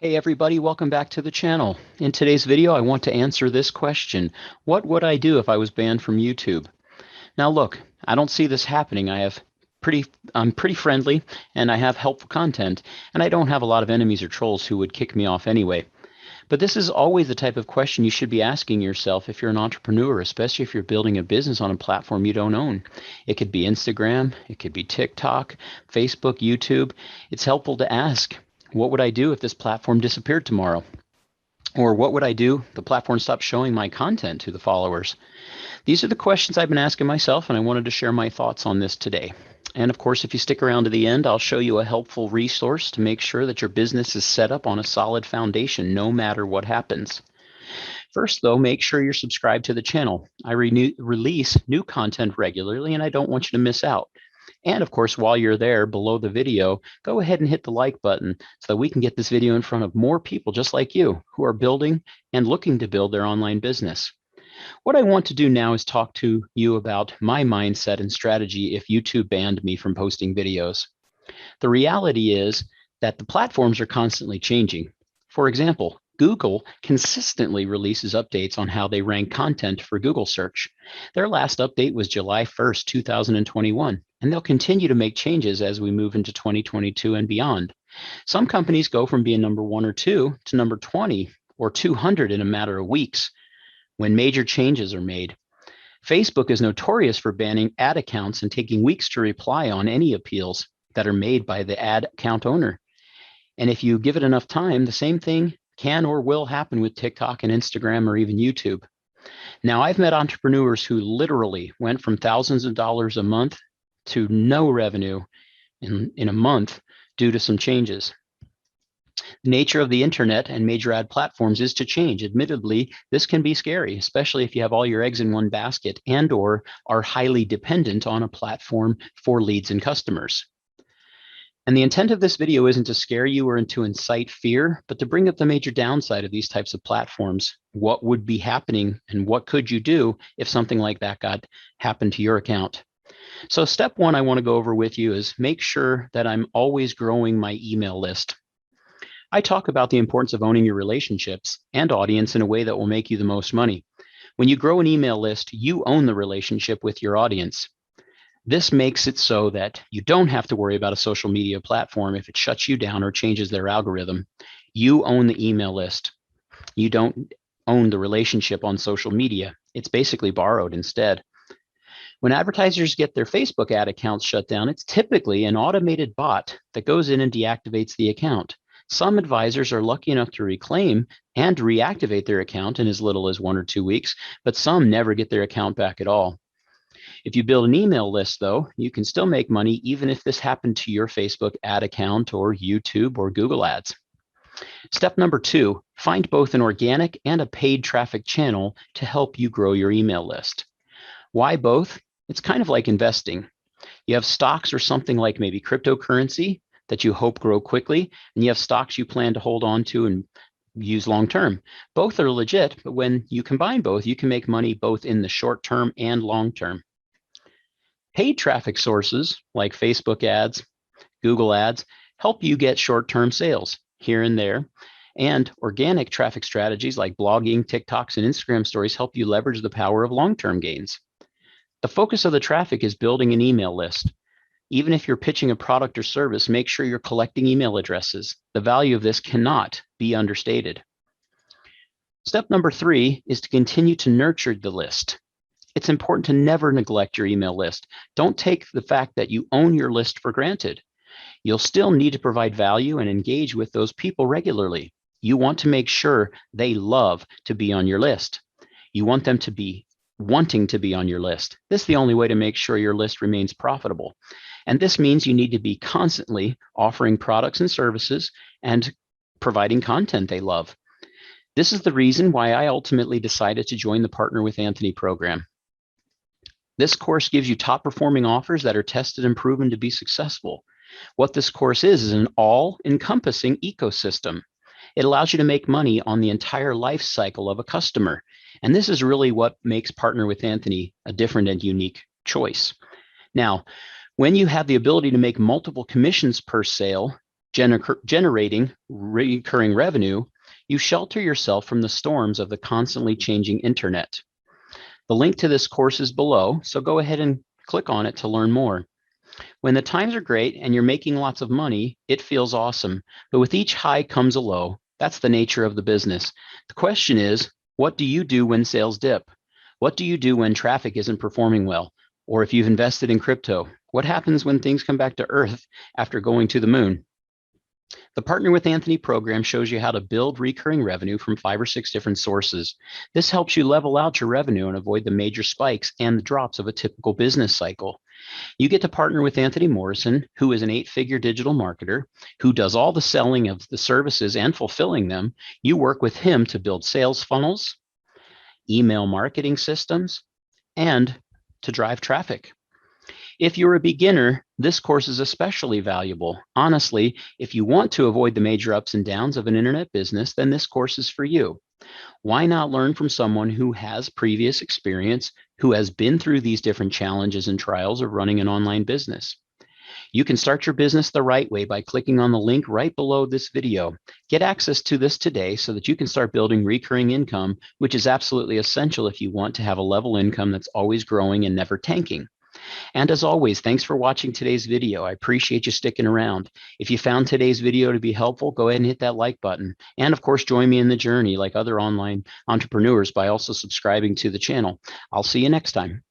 Hey everybody, welcome back to the channel. In today's video, I want to answer this question. What would I do if I was banned from YouTube? Now look, I don't see this happening. I'm pretty friendly and I have helpful content, and I don't have a lot of enemies or trolls who would kick me off anyway. But this is always the type of question you should be asking yourself if you're an entrepreneur, especially if you're building a business on a platform you don't own. It could be Instagram, it could be TikTok, Facebook, YouTube. It's helpful to ask, what would I do if this platform disappeared tomorrow? Or what would I do if the platform stopped showing my content to the followers? These are the questions I've been asking myself, and I wanted to share my thoughts on this today. And of course, if you stick around to the end, I'll show you a helpful resource to make sure that your business is set up on a solid foundation no matter what happens. First, though, make sure you're subscribed to the channel. I release new content regularly, and I don't want you to miss out. And of course, while you're there below the video, go ahead and hit the like button so that we can get this video in front of more people just like you who are building and looking to build their online business. What I want to do now is talk to you about my mindset and strategy if YouTube banned me from posting videos. The reality is that the platforms are constantly changing. For example, Google consistently releases updates on how they rank content for Google search. Their last update was July 1st, 2021, and they'll continue to make changes as we move into 2022 and beyond. Some companies go from being number 1 or 2 to number 20 or 200 in a matter of weeks when major changes are made. Facebook is notorious for banning ad accounts and taking weeks to reply on any appeals that are made by the ad account owner. And if you give it enough time, the same thing can or will happen with TikTok and Instagram or even YouTube. Now, I've met entrepreneurs who literally went from thousands of dollars a month to no revenue in a month due to some changes. The nature of the internet and major ad platforms is to change. Admittedly, this can be scary, especially if you have all your eggs in one basket and or are highly dependent on a platform for leads and customers. And the intent of this video isn't to scare you or to incite fear, but to bring up the major downside of these types of platforms. What would be happening and what could you do if something like that happened to your account? So step one I want to go over with you is make sure that I'm always growing my email list. I talk about the importance of owning your relationships and audience in a way that will make you the most money. When you grow an email list, you own the relationship with your audience. This makes it so that you don't have to worry about a social media platform if it shuts you down or changes their algorithm. You own the email list. You don't own the relationship on social media. It's basically borrowed instead. When advertisers get their Facebook ad accounts shut down, it's typically an automated bot that goes in and deactivates the account. Some advisors are lucky enough to reclaim and reactivate their account in as little as 1 or 2 weeks, but some never get their account back at all. If you build an email list, though, you can still make money even if this happened to your Facebook ad account or YouTube or Google ads. Step number 2, find both an organic and a paid traffic channel to help you grow your email list. Why both? It's kind of like investing. You have stocks or something like maybe cryptocurrency that you hope grow quickly, and you have stocks you plan to hold on to and use long term. Both are legit, but when you combine both, you can make money both in the short term and long term. Paid traffic sources like Facebook ads, Google ads help you get short-term sales here and there. And organic traffic strategies like blogging, TikToks, and Instagram stories help you leverage the power of long-term gains. The focus of the traffic is building an email list. Even if you're pitching a product or service, make sure you're collecting email addresses. The value of this cannot be understated. Step number 3 is to continue to nurture the list. It's important to never neglect your email list. Don't take the fact that you own your list for granted. You'll still need to provide value and engage with those people regularly. You want to make sure they love to be on your list. You want them to be wanting to be on your list. This is the only way to make sure your list remains profitable. And this means you need to be constantly offering products and services and providing content they love. This is the reason why I ultimately decided to join the Partner with Anthony program. This course gives you top performing offers that are tested and proven to be successful. What this course is an all-encompassing ecosystem. It allows you to make money on the entire life cycle of a customer. And this is really what makes Partner with Anthony a different and unique choice. Now, when you have the ability to make multiple commissions per sale, generating recurring revenue, you shelter yourself from the storms of the constantly changing internet. The link to this course is below, so go ahead and click on it to learn more. When the times are great and you're making lots of money, it feels awesome. But with each high comes a low. That's the nature of the business. The question is, what do you do when sales dip? What do you do when traffic isn't performing well? Or if you've invested in crypto, what happens when things come back to earth after going to the moon? The Partner with Anthony program shows you how to build recurring revenue from 5 or 6 different sources. This helps you level out your revenue and avoid the major spikes and the drops of a typical business cycle. You get to partner with Anthony Morrison, who is an 8-figure digital marketer, who does all the selling of the services and fulfilling them. You work with him to build sales funnels, email marketing systems, and to drive traffic. If you're a beginner, this course is especially valuable. Honestly, if you want to avoid the major ups and downs of an internet business, then this course is for you. Why not learn from someone who has previous experience, who has been through these different challenges and trials of running an online business? You can start your business the right way by clicking on the link right below this video. Get access to this today so that you can start building recurring income, which is absolutely essential if you want to have a level income that's always growing and never tanking. And as always, thanks for watching today's video. I appreciate you sticking around. If you found today's video to be helpful, go ahead and hit that like button. And of course, join me in the journey like other online entrepreneurs by also subscribing to the channel. I'll see you next time.